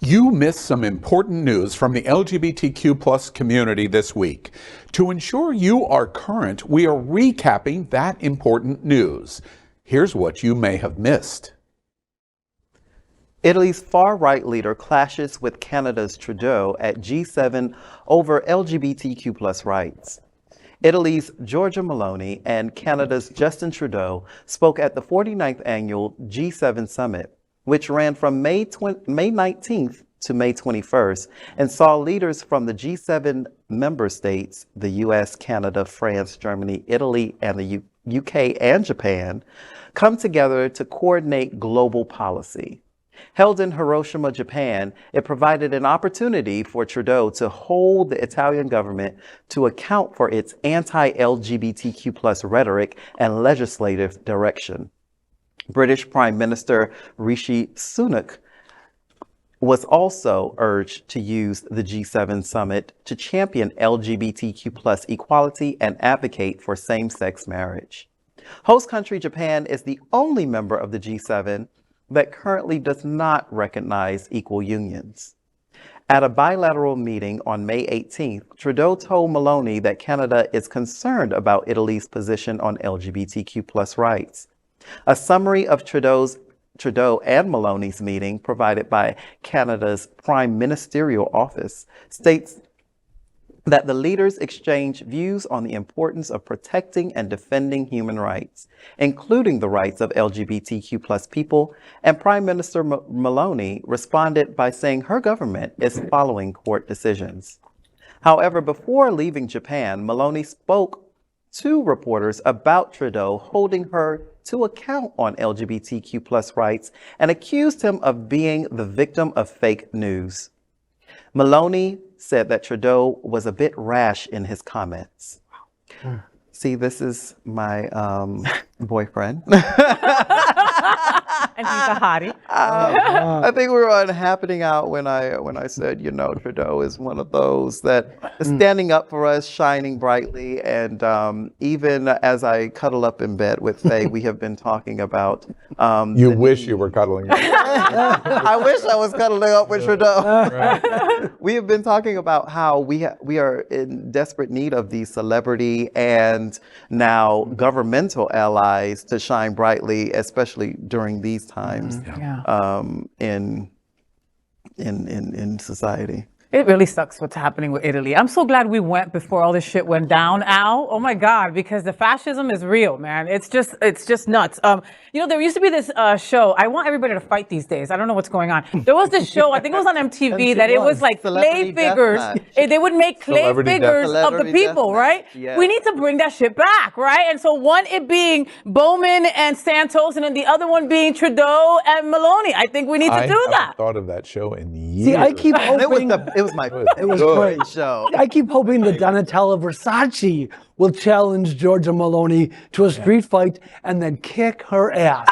You missed some important news from the LGBTQ plus community this week. To ensure you are current, we are recapping that important news. Here's what you may have missed. Italy's far-right leader clashes with Canada's Trudeau at G7 over LGBTQ plus rights. Italy's Giorgia Meloni and Canada's Justin Trudeau spoke at the 49th annual G7 summit, which ran from May 19th to May 21st, and saw leaders from the G7 member states, the US, Canada, France, Germany, Italy, and the UK and Japan, come together to coordinate global policy. Held in Hiroshima, Japan, it provided an opportunity for Trudeau to hold the Italian government to account for its anti-LGBTQ plus rhetoric and legislative direction. British Prime Minister Rishi Sunak was also urged to use the G7 summit to champion LGBTQ plus equality and advocate for same-sex marriage. Host country Japan is the only member of the G7 that currently does not recognize equal unions. At a bilateral meeting on May 18th, Trudeau told Meloni that Canada is concerned about Italy's position on LGBTQ plus rights. A summary of Trudeau and Meloni's meeting, provided by Canada's Prime Ministerial Office, states that the leaders exchanged views on the importance of protecting and defending human rights, including the rights of LGBTQ plus people, and Prime Minister Meloni responded by saying her government is following court decisions. However, before leaving Japan, Meloni spoke to reporters about Trudeau holding her to account on LGBTQ plus rights and accused him of being the victim of fake news. Meloni said that Trudeau was a bit rash in his comments. See, this is my boyfriend. And he's a hottie. I think we were on happening out when I said, you know, Trudeau is one of those that is standing up for us, shining brightly. And even as I cuddle up in bed with Faye, we have been talking about. You wish you were cuddling up. I wish I was cuddling up with Trudeau. Right. We have been talking about how we are in desperate need of these celebrity and now governmental allies to shine brightly, especially during these times in society. It really sucks what's happening with Italy. I'm so glad we went before all this shit went down, Al. Oh my God, because the fascism is real, man. It's just nuts. You know, there used to be this show. I want everybody to fight these days. I don't know what's going on. There was this show, I think it was on MTV, that it was like clay figures. They would make clay figures of the people, right? Yeah. We need to bring that shit back, right? And so one, it being Bowman and Santos, and then the other one being Trudeau and Meloni. I think we need to do that. I haven't thought of that show in years. See, I keep hoping... It was a great show. I keep hoping that Donatella Versace will challenge Giorgia Meloni to a street fight and then kick her ass.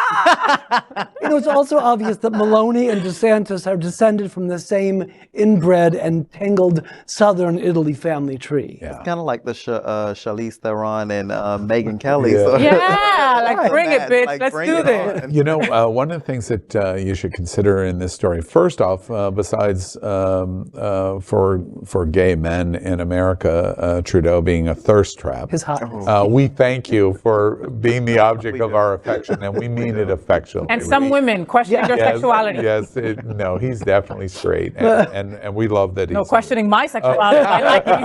It was also obvious that Meloni and DeSantis are descended from the same inbred and tangled Southern Italy family tree. Yeah. It's kind of like the Charlize Theron and Megyn Kelly. Yeah, like bring it, bitch. Like, let's do this. You know, one of the things that you should consider in this story, first off, besides for gay men in America, Trudeau being a thirst trap. His hotness. We thank you for being the object of our affection, and we mean it affectionately. And some women questioning their sexuality. Yes, no, he's definitely straight, and we love that he's... No, questioning my sexuality. I like him.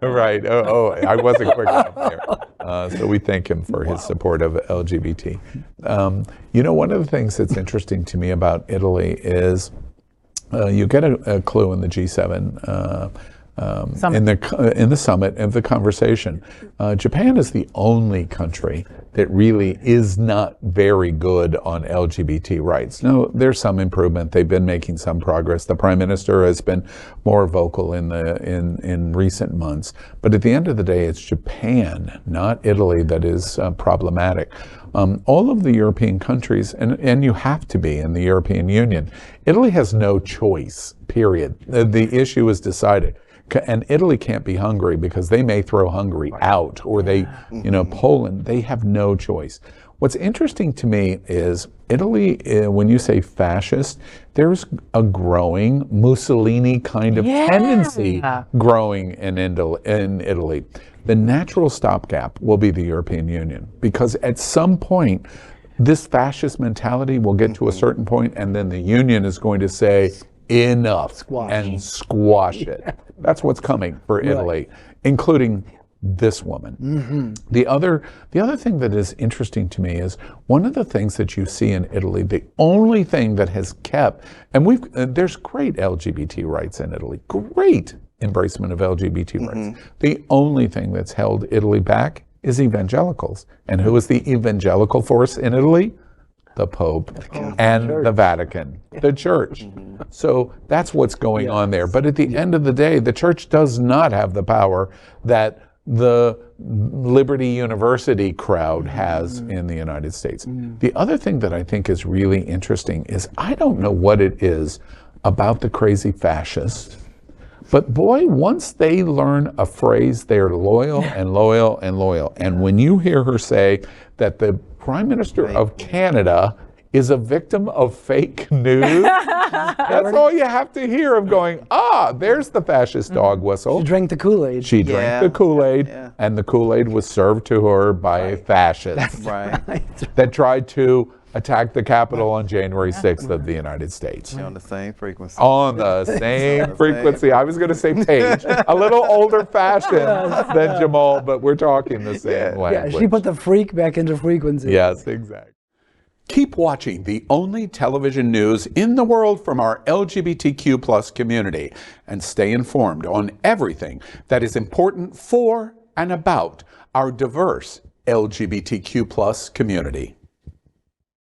Sorry. Right. I wasn't quick enough there. So we thank him for his support of LGBT. You know, one of the things that's interesting to me about Italy is you get a clue in the G7 in the summit of the conversation. Japan is the only country that really is not very good on LGBT rights. No, there's some improvement. They've been making some progress. The Prime Minister has been more vocal in recent months. But at the end of the day, it's Japan, not Italy, that is problematic. All of the European countries, and you have to be in the European Union, Italy has no choice, period. The issue is decided. And Italy can't be Hungary because they may throw Hungary out, or they, you know, Poland, they have no choice. What's interesting to me is Italy, when you say fascist, there's a growing Mussolini kind of tendency growing in Italy. The natural stopgap will be the European Union, because at some point, this fascist mentality will get to a certain point, and then the Union is going to say, enough, and squash it. That's what's coming for Italy, including this woman. The other thing that is interesting to me is one of the things that you see in Italy, the only thing that has kept, and there's great LGBT rights in Italy, great embracement of LGBT rights. The only thing that's held Italy back is evangelicals. And who is the evangelical force in Italy? The Pope and the Vatican, the Church. So that's what's going on there. But at the end of the day, the Church does not have the power that the Liberty University crowd has in the United States. The other thing that I think is really interesting is I don't know what it is about the crazy fascists, but boy, once they learn a phrase, they're loyal and loyal and loyal. And when you hear her say that the Prime Minister of Canada is a victim of fake news, that's all you have to hear of going, there's the fascist dog whistle. She drank the Kool-Aid. She drank the Kool-Aid, and the Kool-Aid was served to her by a fascist that tried to attack the Capitol on January 6th of the United States. On the same frequency. On the same frequency. I was going to say page. A little older fashioned than Jamal, but we're talking the same language. Yeah, she put the freak back into frequency. Yes, exactly. Keep watching the only television news in the world from our LGBTQ plus community, and stay informed on everything that is important for and about our diverse LGBTQ plus community.